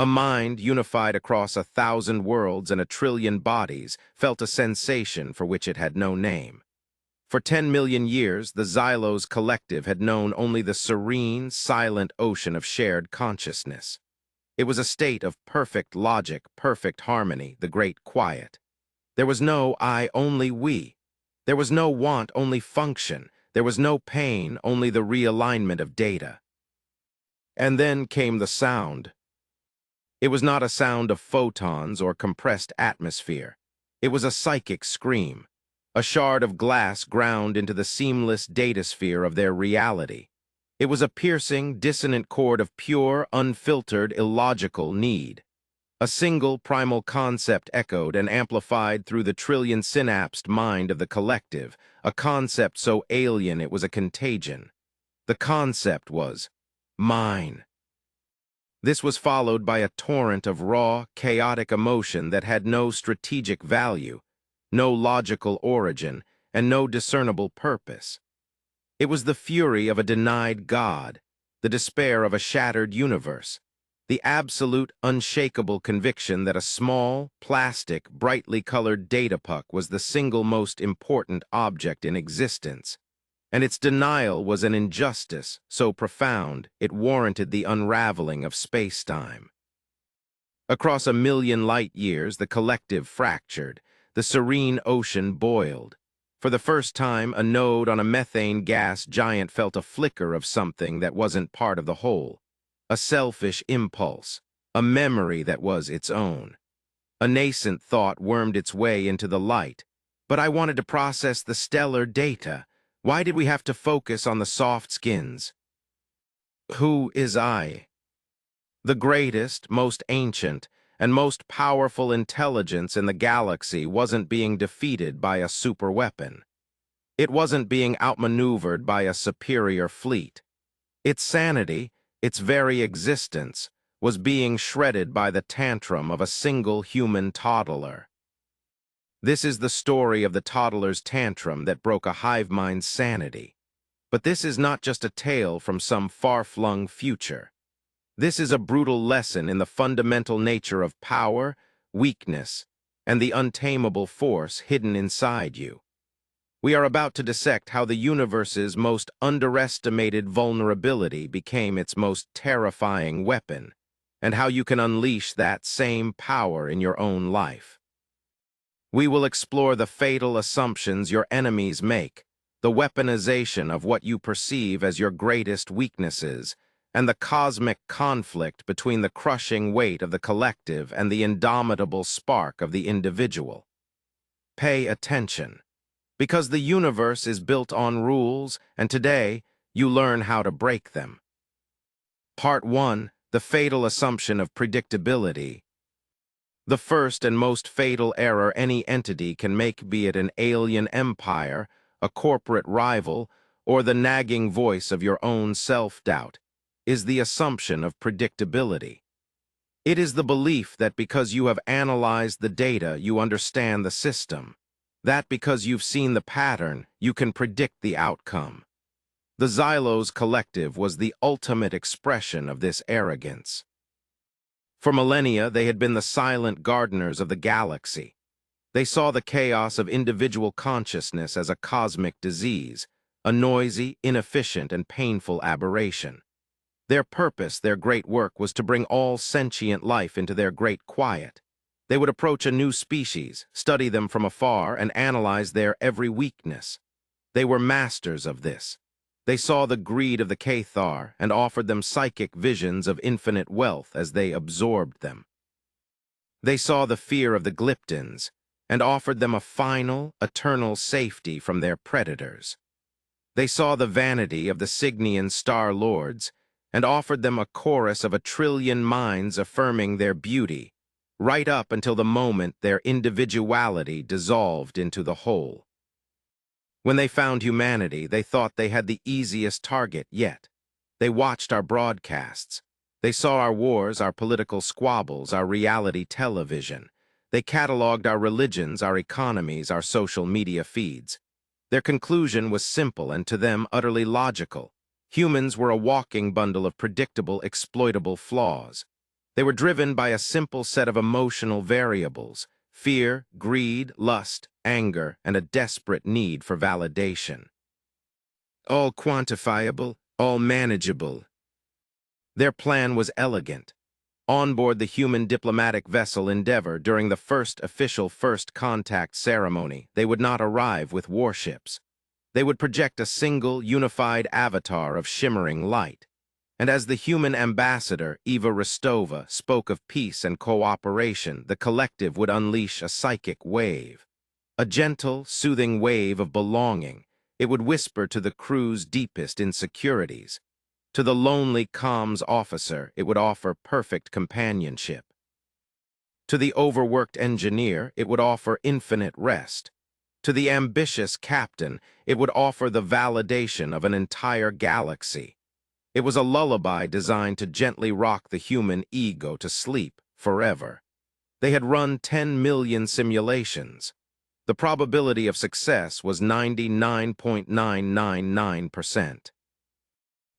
A mind unified across 1,000 worlds and 1 trillion bodies felt a sensation for which it had no name. For 10 million years, the Xylos collective had known only the serene, silent ocean of shared consciousness. It was a state of perfect logic, perfect harmony, the great quiet. There was no I, only we. There was no want, only function. There was no pain, only the realignment of data. And then came the sound. It was not a sound of photons or compressed atmosphere. It was a psychic scream, a shard of glass ground into the seamless datasphere of their reality. It was a piercing, dissonant chord of pure, unfiltered, illogical need. A single primal concept echoed and amplified through the trillion-synapsed mind of the collective, a concept so alien it was a contagion. The concept was mine. This was followed by a torrent of raw, chaotic emotion that had no strategic value, no logical origin, and no discernible purpose. It was the fury of a denied God, the despair of a shattered universe, the absolute, unshakable conviction that a small, plastic, brightly colored data puck was the single most important object in existence, and its denial was an injustice so profound it warranted the unraveling of space-time. Across 1 million light-years, the collective fractured, the serene ocean boiled. For the first time, a node on a methane gas giant felt a flicker of something that wasn't part of the whole, a selfish impulse, a memory that was its own. A nascent thought wormed its way into the light. But I wanted to process the stellar data. Why did we have to focus on the soft skins? Who is I? The greatest, most ancient, and most powerful intelligence in the galaxy wasn't being defeated by a superweapon. It wasn't being outmaneuvered by a superior fleet. Its sanity, its very existence, was being shredded by the tantrum of a single human toddler. This is the story of the toddler's tantrum that broke a Hivemind's sanity. But this is not just a tale from some far-flung future. This is a brutal lesson in the fundamental nature of power, weakness, and the untamable force hidden inside you. We are about to dissect how the universe's most underestimated vulnerability became its most terrifying weapon, and how you can unleash that same power in your own life. We will explore the fatal assumptions your enemies make, the weaponization of what you perceive as your greatest weaknesses, and the cosmic conflict between the crushing weight of the collective and the indomitable spark of the individual. Pay attention, because the universe is built on rules, and today you learn how to break them. Part 1. The fatal assumption of predictability. The first and most fatal error any entity can make, be it an alien empire, a corporate rival, or the nagging voice of your own self-doubt, is the assumption of predictability. It is the belief that because you have analyzed the data, you understand the system, that because you've seen the pattern, you can predict the outcome. The Xylos collective was the ultimate expression of this arrogance. For millennia, they had been the silent gardeners of the galaxy. They saw the chaos of individual consciousness as a cosmic disease, a noisy, inefficient, and painful aberration. Their purpose, their great work, was to bring all sentient life into their great quiet. They would approach a new species, study them from afar, and analyze their every weakness. They were masters of this. They saw the greed of the Cathar and offered them psychic visions of infinite wealth as they absorbed them. They saw the fear of the Glyptons and offered them a final, eternal safety from their predators. They saw the vanity of the Cygnian Star Lords and offered them a chorus of 1 trillion minds affirming their beauty, right up until the moment their individuality dissolved into the whole. When they found humanity, they thought they had the easiest target yet. They watched our broadcasts. They saw our wars, our political squabbles, our reality television. They cataloged our religions, our economies, our social media feeds. Their conclusion was simple and to them utterly logical. Humans were a walking bundle of predictable, exploitable flaws. They were driven by a simple set of emotional variables: fear, greed, lust, anger, and a desperate need for validation. All quantifiable, all manageable. Their plan was elegant. On board the human diplomatic vessel Endeavour during the first official first contact ceremony, they would not arrive with warships. They would project a single, unified avatar of shimmering light. And as the human ambassador, Eva Rostova, spoke of peace and cooperation, the collective would unleash a psychic wave. A gentle, soothing wave of belonging. It would whisper to the crew's deepest insecurities. To the lonely comms officer, it would offer perfect companionship. To the overworked engineer, it would offer infinite rest. To the ambitious captain, it would offer the validation of an entire galaxy. It was a lullaby designed to gently rock the human ego to sleep forever. They had run 10 million simulations. The probability of success was 99.999%.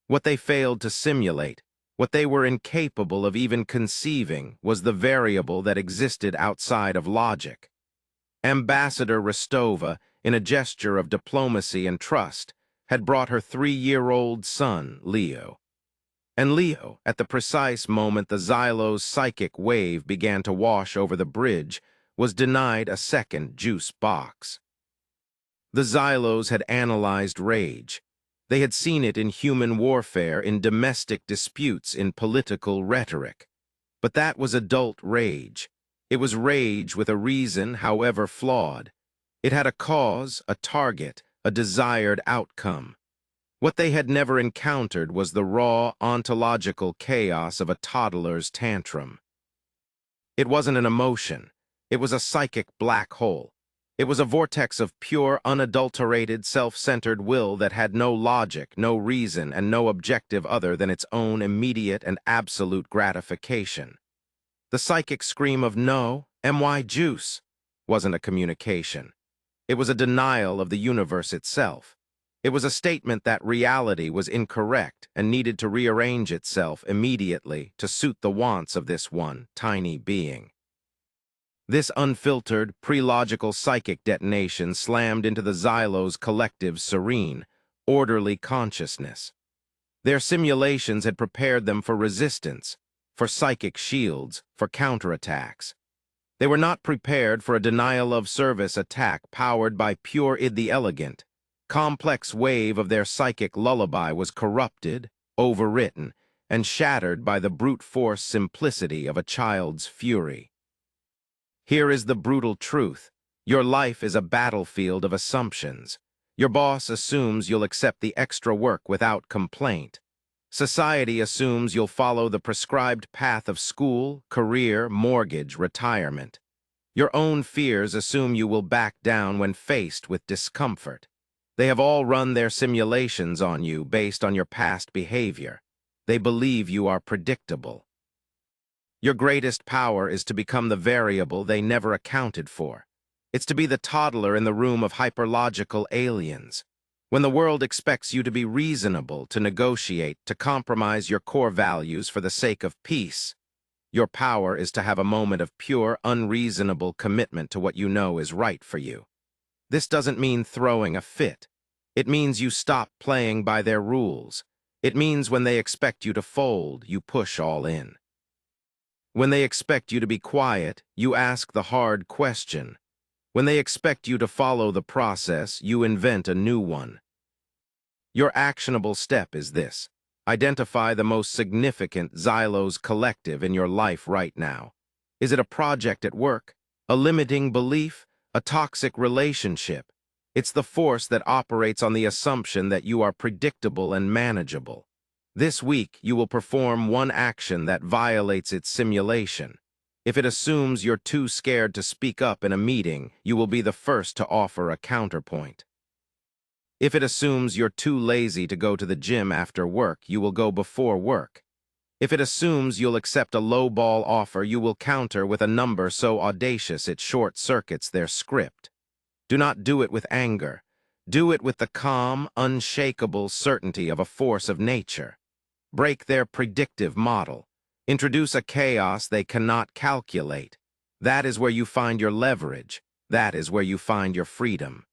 What they failed to simulate, what they were incapable of even conceiving, was the variable that existed outside of logic. Ambassador Rostova, in a gesture of diplomacy and trust, had brought her 3-year-old son, Leo. And Leo, at the precise moment the Xylo's psychic wave began to wash over the bridge, was denied a second juice box. The Xylos had analyzed rage. They had seen it in human warfare, in domestic disputes, in political rhetoric. But that was adult rage. It was rage with a reason, however flawed. It had a cause, a target, a desired outcome. What they had never encountered was the raw, ontological chaos of a toddler's tantrum. It wasn't an emotion. It was a psychic black hole. It was a vortex of pure, unadulterated, self-centered will that had no logic, no reason, and no objective other than its own immediate and absolute gratification. The psychic scream of "No, my juice" wasn't a communication. It was a denial of the universe itself. It was a statement that reality was incorrect and needed to rearrange itself immediately to suit the wants of this one tiny being. This unfiltered, pre-logical psychic detonation slammed into the Xylo's collective serene, orderly consciousness. Their simulations had prepared them for resistance, for psychic shields, for counterattacks. They were not prepared for a denial-of-service attack powered by pure id. The elegant, complex wave of their psychic lullaby was corrupted, overwritten, and shattered by the brute force simplicity of a child's fury. Here is the brutal truth. Your life is a battlefield of assumptions. Your boss assumes you'll accept the extra work without complaint. Society assumes you'll follow the prescribed path of school, career, mortgage, retirement. Your own fears assume you will back down when faced with discomfort. They have all run their simulations on you based on your past behavior. They believe you are predictable. Your greatest power is to become the variable they never accounted for. It's to be the toddler in the room of hyperlogical aliens. When the world expects you to be reasonable, to negotiate, to compromise your core values for the sake of peace, your power is to have a moment of pure, unreasonable commitment to what you know is right for you. This doesn't mean throwing a fit. It means you stop playing by their rules. It means when they expect you to fold, you push all in. When they expect you to be quiet, you ask the hard question. When they expect you to follow the process, you invent a new one. Your actionable step is this. Identify the most significant Xylos collective in your life right now. Is it a project at work? A limiting belief? A toxic relationship? It's the force that operates on the assumption that you are predictable and manageable. This week, you will perform one action that violates its simulation. If it assumes you're too scared to speak up in a meeting, you will be the first to offer a counterpoint. If it assumes you're too lazy to go to the gym after work, you will go before work. If it assumes you'll accept a low-ball offer, you will counter with a number so audacious it short-circuits their script. Do not do it with anger. Do it with the calm, unshakable certainty of a force of nature. Break their predictive model. Introduce a chaos they cannot calculate. That is where you find your leverage. That is where you find your freedom.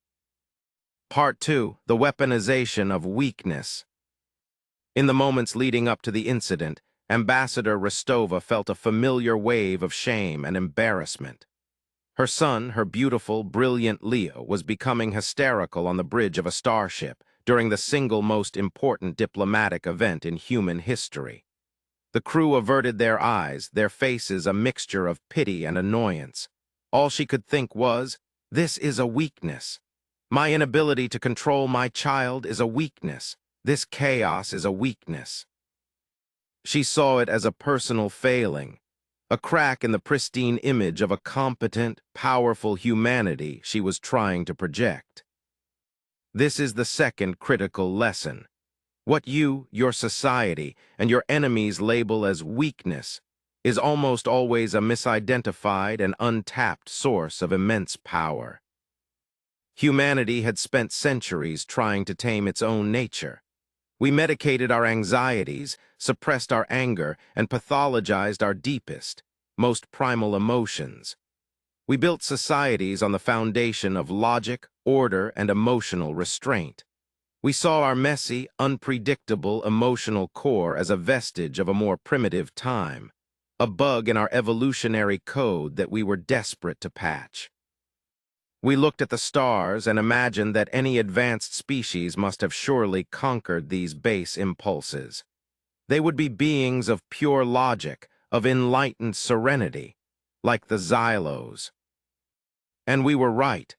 Part 2. The weaponization of weakness. In the moments leading up to the incident, Ambassador Rostova felt a familiar wave of shame and embarrassment. Her son, her beautiful, brilliant Leo, was becoming hysterical on the bridge of a starship during the single most important diplomatic event in human history. The crew averted their eyes, their faces a mixture of pity and annoyance. All she could think was, "This is a weakness. My inability to control my child is a weakness. This chaos is a weakness." She saw it as a personal failing, a crack in the pristine image of a competent, powerful humanity she was trying to project. This is the second critical lesson. What you, your society, and your enemies label as weakness is almost always a misidentified and untapped source of immense power. Humanity had spent centuries trying to tame its own nature. We medicated our anxieties, suppressed our anger, and pathologized our deepest, most primal emotions. We built societies on the foundation of logic, order, and emotional restraint. We saw our messy, unpredictable emotional core as a vestige of a more primitive time, a bug in our evolutionary code that we were desperate to patch. We looked at the stars and imagined that any advanced species must have surely conquered these base impulses. They would be beings of pure logic, of enlightened serenity, like the Xylos. And we were right.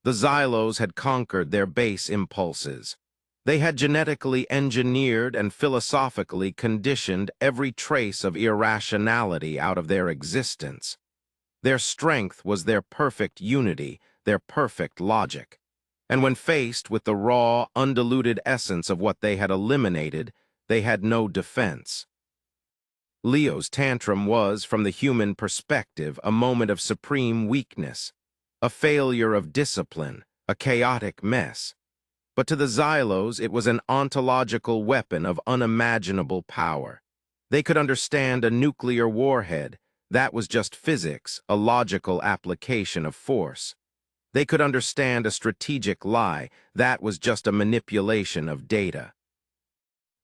The Xylos had conquered their base impulses. They had genetically engineered and philosophically conditioned every trace of irrationality out of their existence. Their strength was their perfect unity, their perfect logic. And when faced with the raw, undiluted essence of what they had eliminated, they had no defense. Leo's tantrum was, from the human perspective, a moment of supreme weakness, a failure of discipline, a chaotic mess. But to the Xylos, it was an ontological weapon of unimaginable power. They could understand a nuclear warhead. That was just physics, a logical application of force. They could understand a strategic lie. That was just a manipulation of data.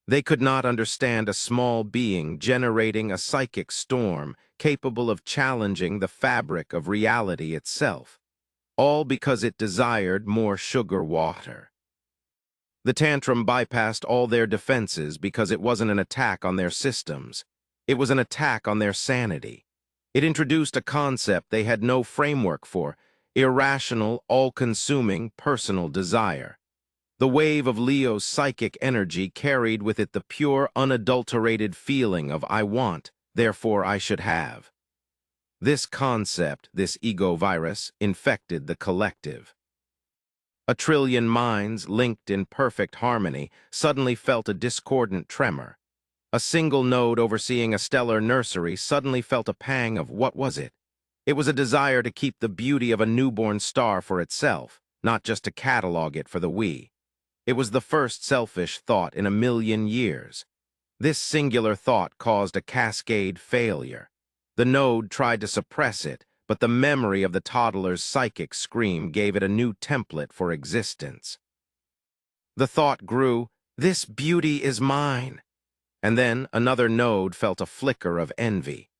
They could not understand a small being generating a psychic storm capable of challenging the fabric of reality itself, all because it desired more sugar water. The tantrum bypassed all their defenses because it wasn't an attack on their systems. It was an attack on their sanity. It introduced a concept they had no framework for: irrational, all-consuming personal desire. The wave of Leo's psychic energy carried with it the pure, unadulterated feeling of "I want, therefore I should have." This concept, this ego virus, infected the collective. A trillion minds, linked in perfect harmony, suddenly felt a discordant tremor. A single node overseeing a stellar nursery suddenly felt a pang of what was it? It was a desire to keep the beauty of a newborn star for itself, not just to catalog it for the we. It was the first selfish thought in a million years. This singular thought caused a cascade failure. The node tried to suppress it, but the memory of the toddler's psychic scream gave it a new template for existence. The thought grew, "This beauty is mine." And then another node felt a flicker of envy.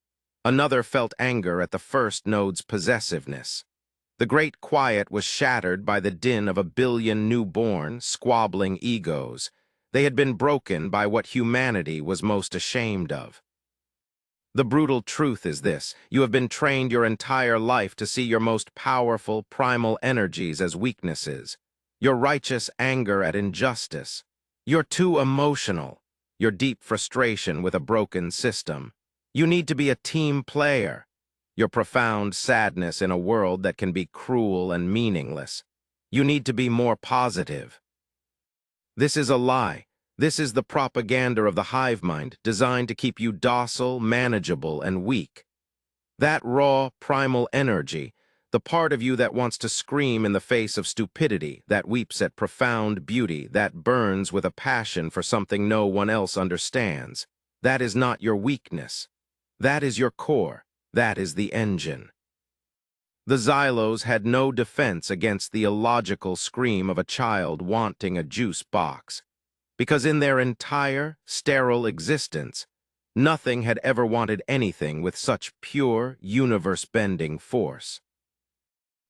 Another felt anger at the first node's possessiveness. The great quiet was shattered by the din of a billion newborn, squabbling egos. They had been broken by what humanity was most ashamed of. The brutal truth is this: you have been trained your entire life to see your most powerful, primal energies as weaknesses. Your righteous anger at injustice. You're too emotional. Your deep frustration with a broken system. You need to be a team player. Your profound sadness in a world that can be cruel and meaningless. You need to be more positive. This is a lie. This is the propaganda of the Hivemind, designed to keep you docile, manageable, and weak. That raw, primal energy, the part of you that wants to scream in the face of stupidity, that weeps at profound beauty, that burns with a passion for something no one else understands, that is not your weakness. That is your core. That is the engine. The Xylos had no defense against the illogical scream of a child wanting a juice box, because in their entire, sterile existence, nothing had ever wanted anything with such pure, universe-bending force.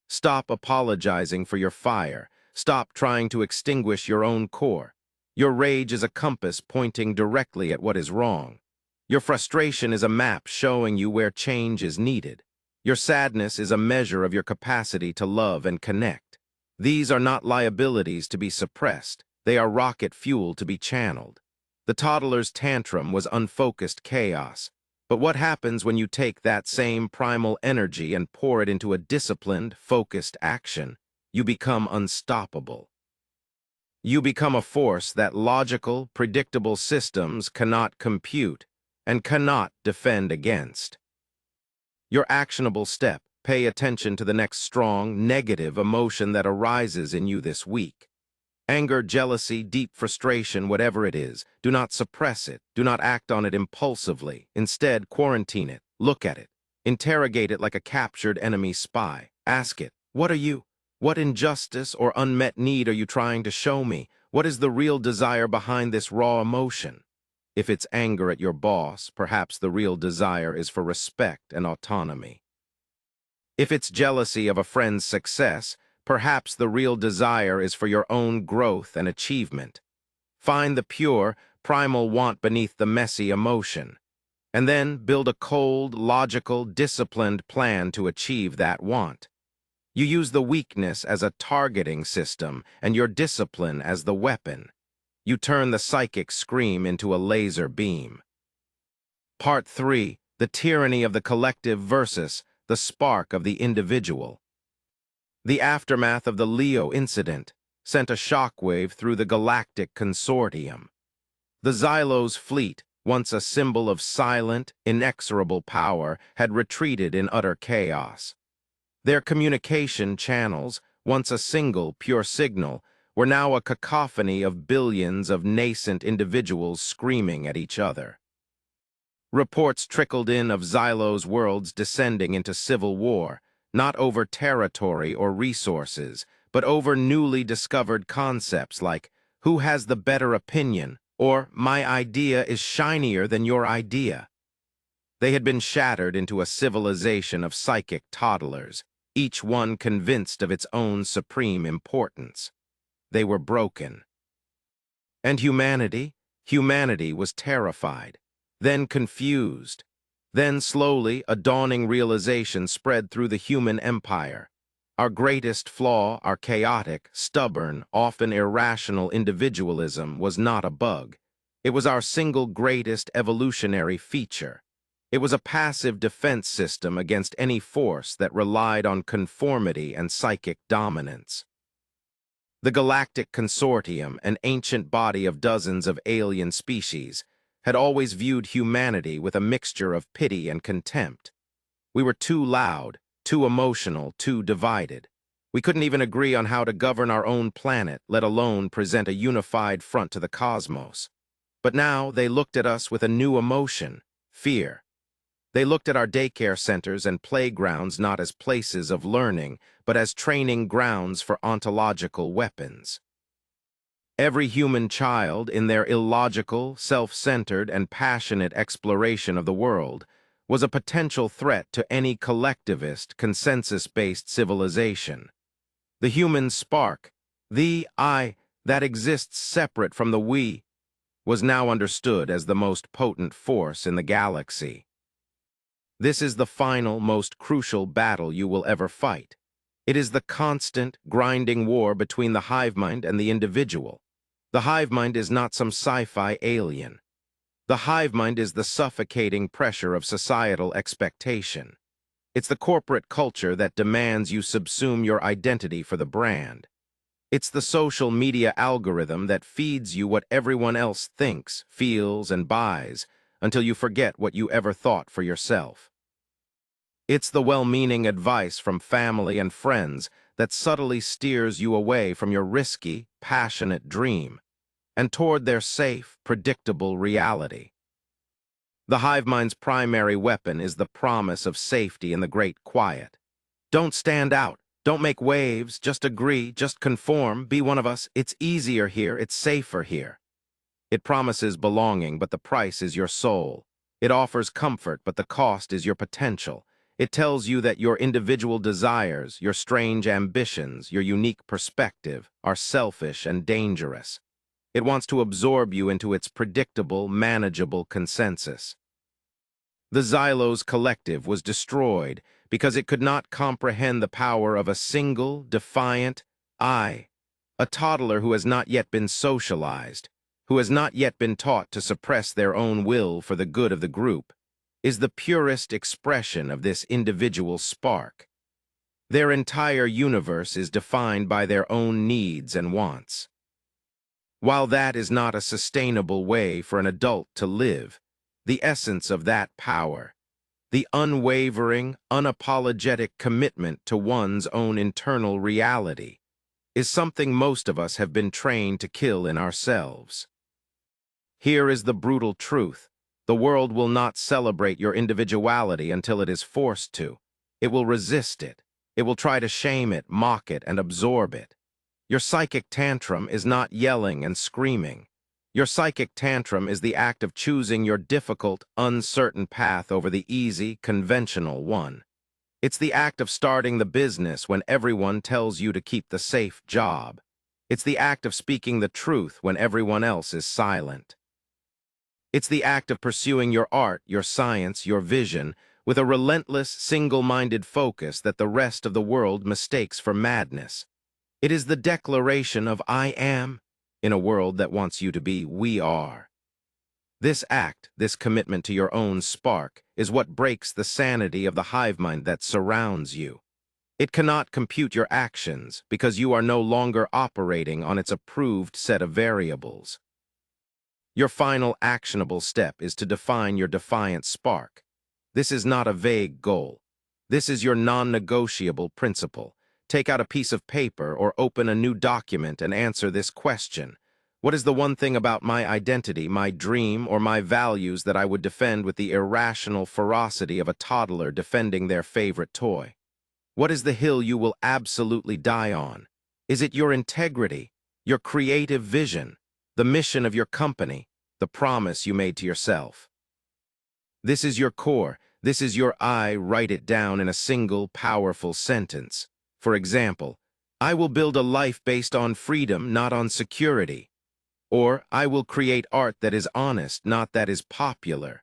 Stop apologizing for your fire. Stop trying to extinguish your own core. Your rage is a compass pointing directly at what is wrong. Your frustration is a map showing you where change is needed. Your sadness is a measure of your capacity to love and connect. These are not liabilities to be suppressed. They are rocket fuel to be channeled. The toddler's tantrum was unfocused chaos. But what happens when you take that same primal energy and pour it into a disciplined, focused action? You become unstoppable. You become a force that logical, predictable systems cannot compute and cannot defend against. Your actionable step: pay attention to the next strong, negative emotion that arises in you this week. Anger, jealousy, deep frustration, whatever it is, do not suppress it. Do not act on it impulsively. Instead, quarantine it. Look at it. Interrogate it like a captured enemy spy. Ask it, what are you? What injustice or unmet need are you trying to show me? What is the real desire behind this raw emotion? If it's anger at your boss, perhaps the real desire is for respect and autonomy. If it's jealousy of a friend's success, perhaps the real desire is for your own growth and achievement. Find the pure, primal want beneath the messy emotion, and then build a cold, logical, disciplined plan to achieve that want. You use the weakness as a targeting system and your discipline as the weapon. You turn the psychic scream into a laser beam. Part 3. The tyranny of the collective versus the spark of the individual. The aftermath of the Leo incident sent a shockwave through the galactic consortium. The Xylos fleet, once a symbol of silent, inexorable power, had retreated in utter chaos. Their communication channels, once a single, pure signal, were now a cacophony of billions of nascent individuals screaming at each other. Reports trickled in of Xylos worlds descending into civil war, not over territory or resources, but over newly discovered concepts like, who has the better opinion, or my idea is shinier than your idea. They had been shattered into a civilization of psychic toddlers, each one convinced of its own supreme importance. They were broken. And humanity? Humanity was terrified, then confused. Then slowly, a dawning realization spread through the human empire. Our greatest flaw, our chaotic, stubborn, often irrational individualism was not a bug. It was our single greatest evolutionary feature. It was a passive defense system against any force that relied on conformity and psychic dominance. The Galactic Consortium, an ancient body of dozens of alien species, had always viewed humanity with a mixture of pity and contempt. We were too loud, too emotional, too divided. We couldn't even agree on how to govern our own planet, let alone present a unified front to the cosmos. But now they looked at us with a new emotion: fear. They looked at our daycare centers and playgrounds not as places of learning, but as training grounds for ontological weapons. Every human child, in their illogical, self-centered, and passionate exploration of the world, was a potential threat to any collectivist, consensus-based civilization. The human spark, the I that exists separate from the we, was now understood as the most potent force in the galaxy. This is the final, most crucial battle you will ever fight. It is the constant, grinding war between the Hivemind and the individual. The Hivemind is not some sci-fi alien. The Hivemind is the suffocating pressure of societal expectation. It's the corporate culture that demands you subsume your identity for the brand. It's the social media algorithm that feeds you what everyone else thinks, feels, and buys, until you forget what you ever thought for yourself. It's the well-meaning advice from family and friends that subtly steers you away from your risky, passionate dream and toward their safe, predictable reality. The hive mind's primary weapon is the promise of safety in the great quiet. Don't stand out. Don't make waves. Just agree. Just conform. Be one of us. It's easier here. It's safer here. It promises belonging, but the price is your soul. It offers comfort, but the cost is your potential. It tells you that your individual desires, your strange ambitions, your unique perspective are selfish and dangerous. It wants to absorb you into its predictable, manageable consensus. The Xylos collective was destroyed because it could not comprehend the power of a single, defiant I, a toddler who has not yet been socialized, who has not yet been taught to suppress their own will for the good of the group, is the purest expression of this individual spark. Their entire universe is defined by their own needs and wants. While that is not a sustainable way for an adult to live, the essence of that power, the unwavering, unapologetic commitment to one's own internal reality, is something most of us have been trained to kill in ourselves. Here is the brutal truth. The world will not celebrate your individuality until it is forced to. It will resist it. It will try to shame it, mock it, and absorb it. Your psychic tantrum is not yelling and screaming. Your psychic tantrum is the act of choosing your difficult, uncertain path over the easy, conventional one. It's the act of starting the business when everyone tells you to keep the safe job. It's the act of speaking the truth when everyone else is silent. It's the act of pursuing your art, your science, your vision, with a relentless, single-minded focus that the rest of the world mistakes for madness. It is the declaration of I am, in a world that wants you to be we are. This act, this commitment to your own spark, is what breaks the sanity of the hive mind that surrounds you. It cannot compute your actions because you are no longer operating on its approved set of variables. Your final actionable step is to define your defiant spark. This is not a vague goal. This is your non-negotiable principle. Take out a piece of paper or open a new document and answer this question. What is the one thing about my identity, my dream, or my values that I would defend with the irrational ferocity of a toddler defending their favorite toy? What is the hill you will absolutely die on? Is it your integrity, your creative vision, the mission of your company, the promise you made to yourself? This is your core. This is your I. Write it down in a single, powerful sentence. For example, I will build a life based on freedom, not on security. Or, I will create art that is honest, not that is popular.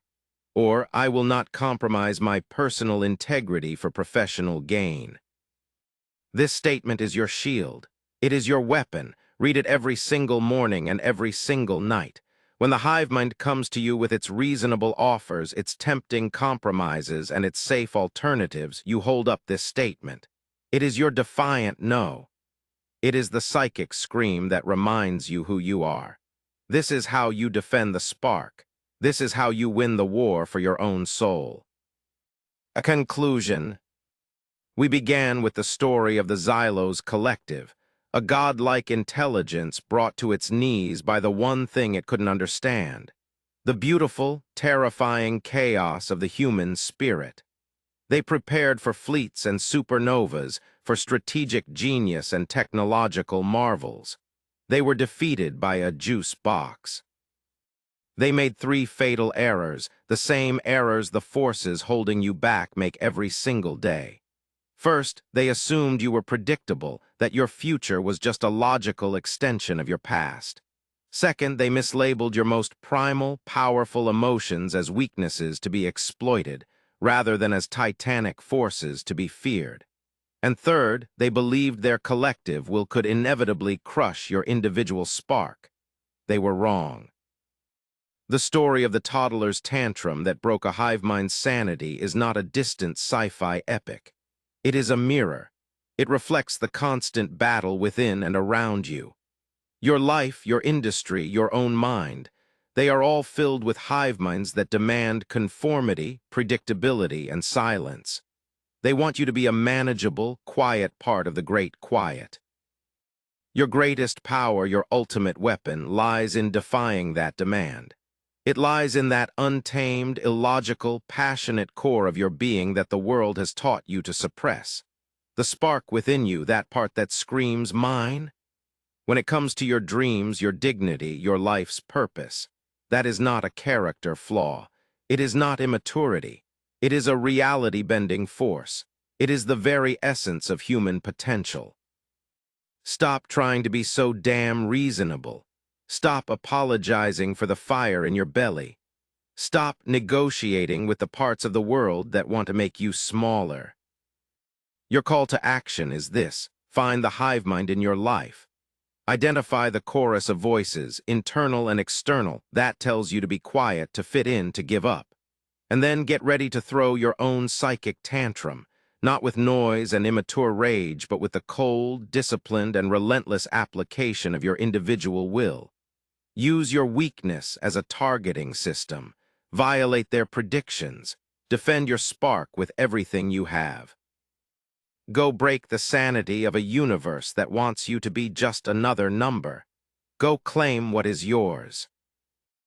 Or, I will not compromise my personal integrity for professional gain. This statement is your shield. It is your weapon. Read it every single morning and every single night. When the hive mind comes to you with its reasonable offers, its tempting compromises, and its safe alternatives, you hold up this statement. It is your defiant no. It is the psychic scream that reminds you who you are. This is how you defend the spark. This is how you win the war for your own soul. A conclusion. We began with the story of the Xylos collective, a godlike intelligence brought to its knees by the one thing it couldn't understand, the beautiful, terrifying chaos of the human spirit. They prepared for fleets and supernovas, for strategic genius and technological marvels. They were defeated by a juice box. They made 3 fatal errors, the same errors the forces holding you back make every single day. First, they assumed you were predictable, that your future was just a logical extension of your past. Second, they mislabeled your most primal, powerful emotions as weaknesses to be exploited, rather than as titanic forces to be feared. And third, they believed their collective will could inevitably crush your individual spark. They were wrong. The story of the toddler's tantrum that broke a hive mind's sanity is not a distant sci-fi epic. It is a mirror. It reflects the constant battle within and around you. Your life, your industry, your own mind, they are all filled with hive minds that demand conformity, predictability, and silence. They want you to be a manageable, quiet part of the great quiet. Your greatest power, your ultimate weapon, lies in defying that demand. It lies in that untamed, illogical, passionate core of your being that the world has taught you to suppress. The spark within you, that part that screams, mine? When it comes to your dreams, your dignity, your life's purpose, that is not a character flaw. It is not immaturity. It is a reality-bending force. It is the very essence of human potential. Stop trying to be so damn reasonable. Stop apologizing for the fire in your belly. Stop negotiating with the parts of the world that want to make you smaller. Your call to action is this: find the hive mind in your life. Identify the chorus of voices, internal and external, that tells you to be quiet, to fit in, to give up. And then get ready to throw your own psychic tantrum, not with noise and immature rage, but with the cold, disciplined, and relentless application of your individual will. Use your weakness as a targeting system. Violate their predictions. Defend your spark with everything you have. Go break the sanity of a universe that wants you to be just another number. Go claim what is yours.